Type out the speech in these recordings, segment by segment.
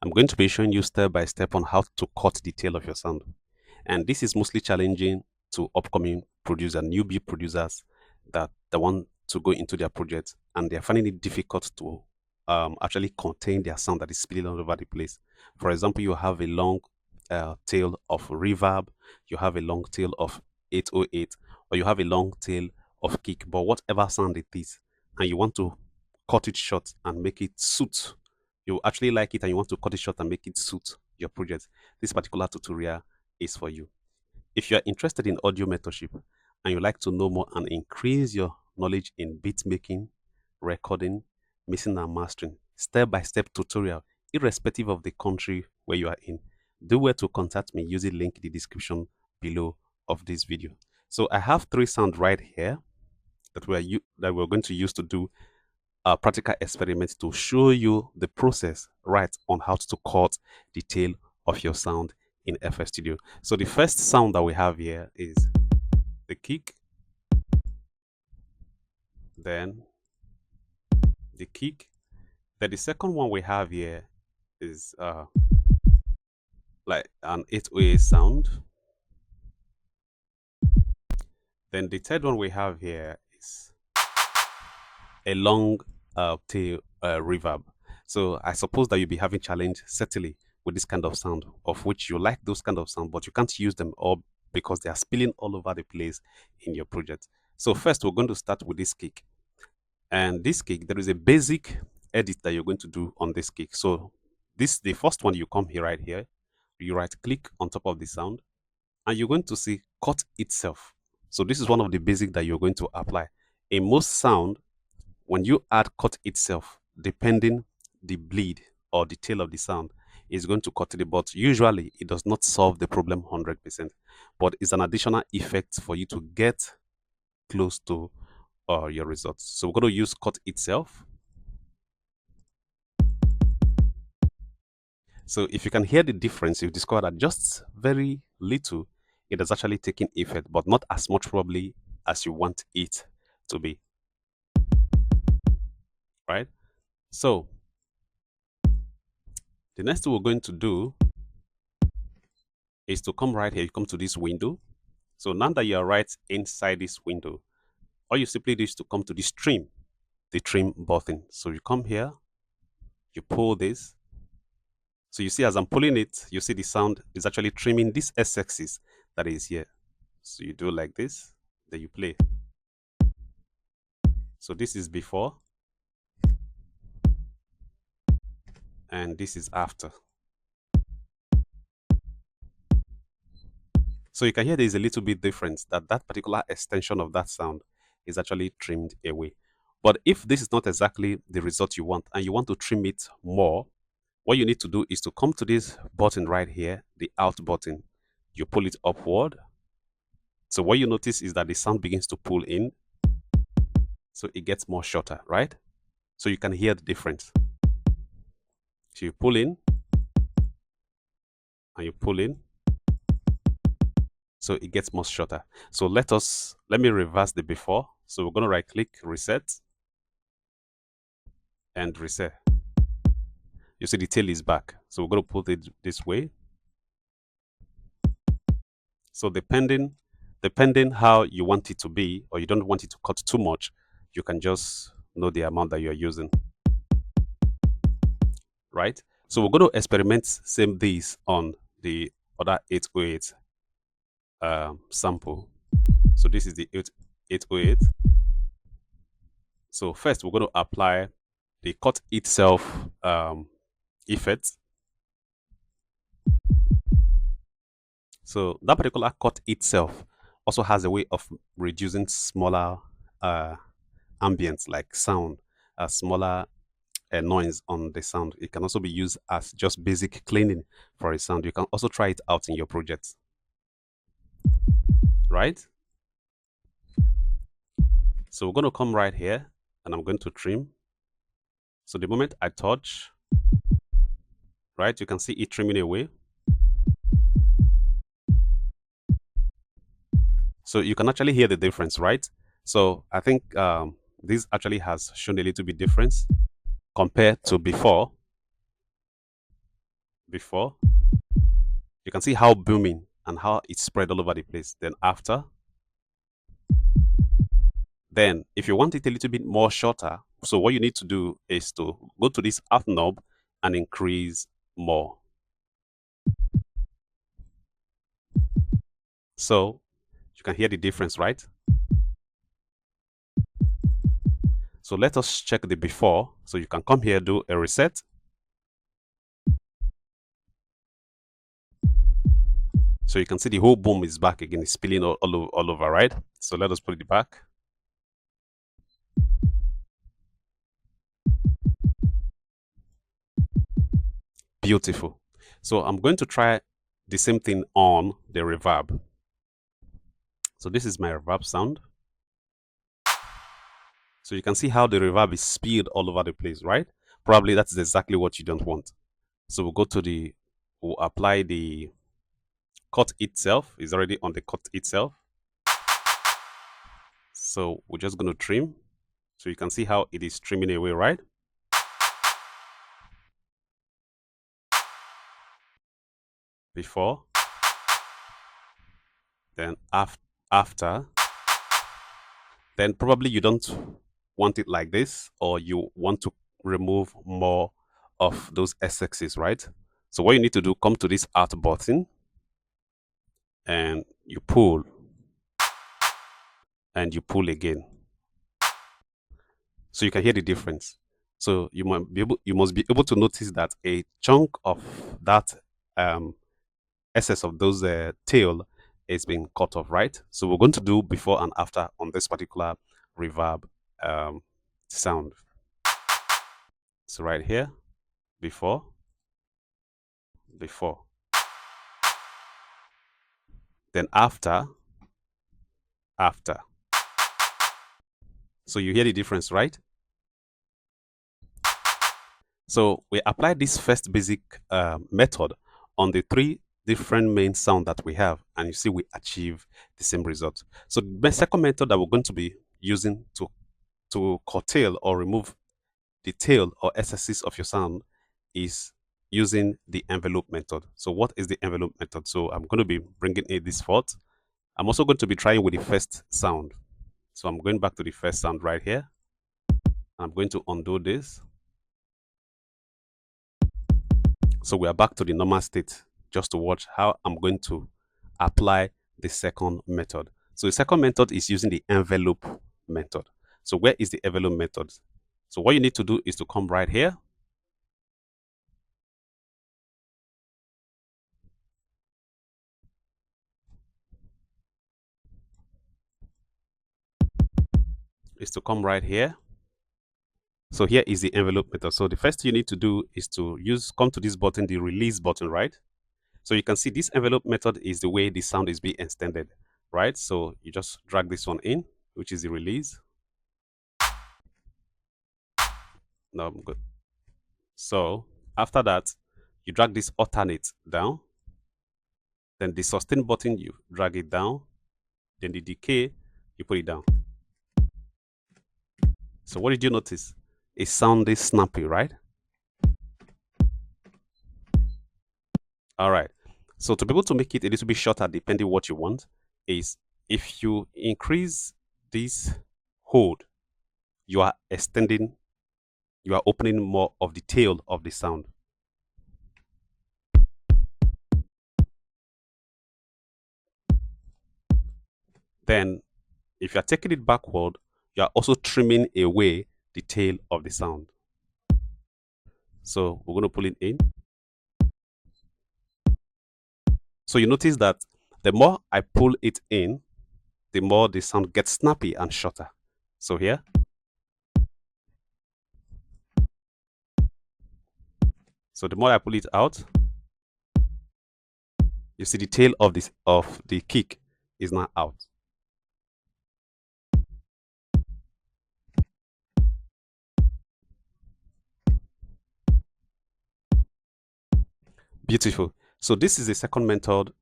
I'm going to be showing you step by step on how to cut the tail of your sound. And this is mostly challenging to upcoming producer, newbie producers that they want to go into their projects and they're finding it difficult to actually contain their sound that is spilling all over the place. For example, you have a long tail of reverb, you have a long tail of 808, or you have a long tail of kick, but whatever sound it is, and you want to cut it short and make it suit. You actually like it and you want to cut it short and make it suit your project. This particular tutorial is for you. If you are interested in audio mentorship and you like to know more and increase your knowledge in beat making, recording, mixing and mastering, step-by-step tutorial, irrespective of the country where you are in, do well to contact me using link in the description below of this video. So I have three sounds right here that we're going to use to do a practical experiment to show you the process right on how to cut the tail of your sound in FL Studio. So the first sound that we have here is the kick, then the kick. Then the second one we have here is like an 808 sound. Then the third one we have here is a long tail reverb. So I suppose that you'll be having challenge certainly with this kind of sound, of which you like those kind of sound, but you can't use them all because they are spilling all over the place in your project. So first, we're going to start with this kick. And this kick, there is a basic edit that you're going to do on this kick. So the first one, you come here right here, you right click on top of the sound, and you're going to see cut itself. So this is one of the basic that you're going to apply. In most sound, when you add cut itself, depending the bleed or the tail of the sound, is going to cut it, but usually it does not solve the problem 100%, but it's an additional effect for you to get close to your results. So we're going to use cut itself. So if you can hear the difference, you discover that just very little, it has actually taken effect, but not as much probably as you want it to be. Right? So the next thing we're going to do is to come right here. You come to this window. So now that you're right inside this window, all you simply do is to come to this trim, the trim button. So you come here, you pull this. So you see, as I'm pulling it, you see the sound is actually trimming this S-axis that is here. So you do like this, then you play. So this is before, and this is after. So you can hear there is a little bit difference, that particular extension of that sound is actually trimmed away. But if this is not exactly the result you want and you want to trim it more, what you need to do is to come to this button right here, the out button. You pull it upward. So what you notice is that the sound begins to pull in. So it gets more shorter, right? So you can hear the difference. So you pull in and you pull in. So it gets much shorter. So let me reverse the before. So we're going to right click, reset, and reset. You see the tail is back. So we're going to put it this way. So depending how you want it to be, or you don't want it to cut too much, you can just know the amount that you're using. Right? So we're going to experiment same this on the other 808 sample. So this is the 808. So first we're going to apply the cut itself effect. So that particular cut itself also has a way of reducing smaller ambience like sound, smaller noise on the sound. It can also be used as just basic cleaning for a sound. You can also try it out in your project. Right? So we're going to come right here and I'm going to trim. So the moment I touch, right, you can see it trimming away. So you can actually hear the difference, right? So I think this actually has shown a little bit difference compared to before. before. You can see how booming and how it's spread all over the place. Then after. Then if you want it a little bit more shorter, so what you need to do is to go to this up knob and increase more. So you can hear the difference, right? So let us check the before. So you can come here, do a reset. So you can see the whole boom is back again. It's spilling all over, right? So let us put it back. Beautiful. So I'm going to try the same thing on the reverb. So this is my reverb sound. So you can see how the reverb is spilled all over the place, right? Probably that's exactly what you don't want. So we'll apply the cut itself. It's already on the cut itself. So we're just going to trim. So you can see how it is trimming away, right? Before, then after, then probably you don't want it like this, or you want to remove more of those SXs, right? So what you need to do, come to this Alt button and you pull and you pull again. So you can hear the difference. So you must be able to notice that a chunk of that excess of those tail is being cut off, right? So we're going to do before and after on this particular reverb sound. So right here, before, before, then after, after. So you hear the difference, right? So we apply this first basic method on the three different main sound that we have, and you see we achieve the same result. So the second method that we're going to be using to curtail or remove the tail or SSs of your sound is using the envelope method. So what is the envelope method? So I'm going to be bringing in this fourth. I'm also going to be trying with the first sound. So I'm going back to the first sound right here. I'm going to undo this. So we are back to the normal state, just to watch how I'm going to apply the second method. So the second method is using the envelope method. So where is the envelope method? So what you need to do is to come right here. Is to come right here. So here is the envelope method. So the first thing you need to do is to come to this button, the release button, right? So you can see this envelope method is the way the sound is being extended, right? So you just drag this one in, which is the release. Now I'm good. So after that, you drag this alternate down. Then the sustain button, you drag it down. Then the decay, you put it down. So what did you notice? It sounded snappy, right? All right. So to be able to make it a little bit shorter, depending what you want, is if you increase this hold, you are extending, you are opening more of the tail of the sound. Then if you are taking it backward, you are also trimming away the tail of the sound. So we're going to pull it in. So you notice that the more I pull it in, the more the sound gets snappy and shorter. So here. So the more I pull it out, you see the tail of the kick is now out. Beautiful. So this is the second method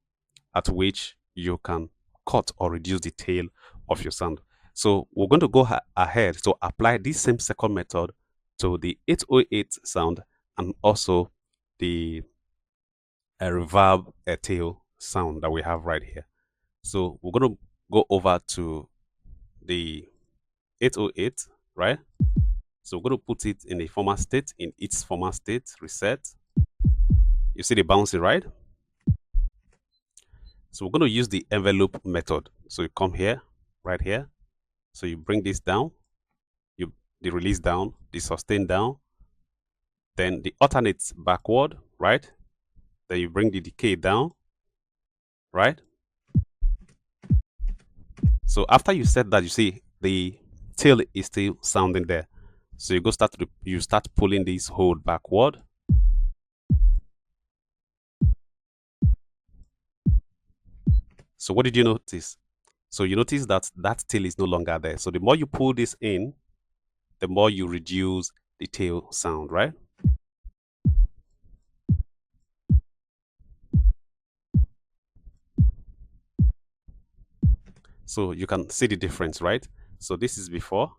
at which you can cut or reduce the tail of your sound. So we're going to go ahead to apply this same second method to the 808 sound and also the a reverb, a tail sound that we have right here. So we're going to go over to the 808, right? So we're going to put it in a format state, in its format state, reset. You see the bouncing, right? So we're going to use the envelope method. So you come here, right here. So you bring this down, you the release down, the sustain down, then the alternate backward, right? Then you bring the decay down, right? So after you set that, you see the tail is still sounding there. So you go start to you start pulling this hold backward. So what did you notice? So you notice that that tail is no longer there. So the more you pull this in, the more you reduce the tail sound, right? So you can see the difference, right? So this is before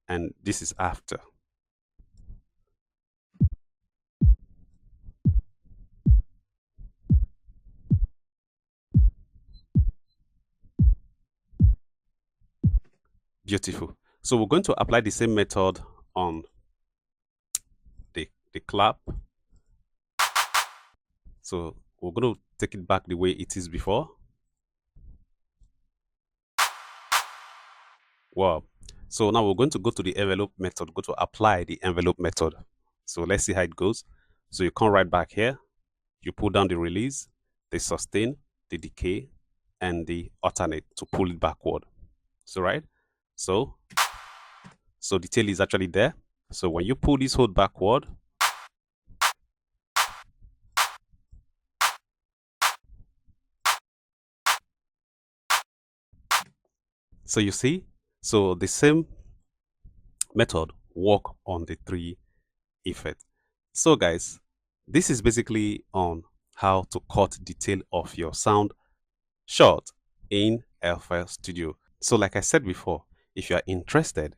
and this is after. Beautiful. So we're going to apply the same method on the clap. So we're going to take it back the way it is before. Wow. So now we're going to go to the envelope method, go to apply the envelope method. So let's see how it goes. So you come right back here, you pull down the release, the sustain, the decay, and the alternate to pull it backward. So right. So so the tail is actually there. So when you pull this hold backward, so you see, so the same method work on the three effect. So guys, this is basically on how to cut detail of your sound short in FL Studio. So like I said before, if you are interested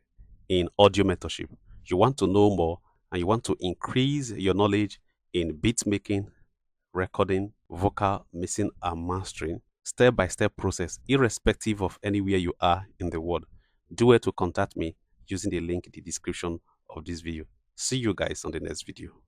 in audio mentorship, you want to know more and you want to increase your knowledge in beat making, recording, vocal mixing and mastering, step-by-step process, irrespective of anywhere you are in the world, do it to contact me using the link in the description of this video. See you guys on the next video.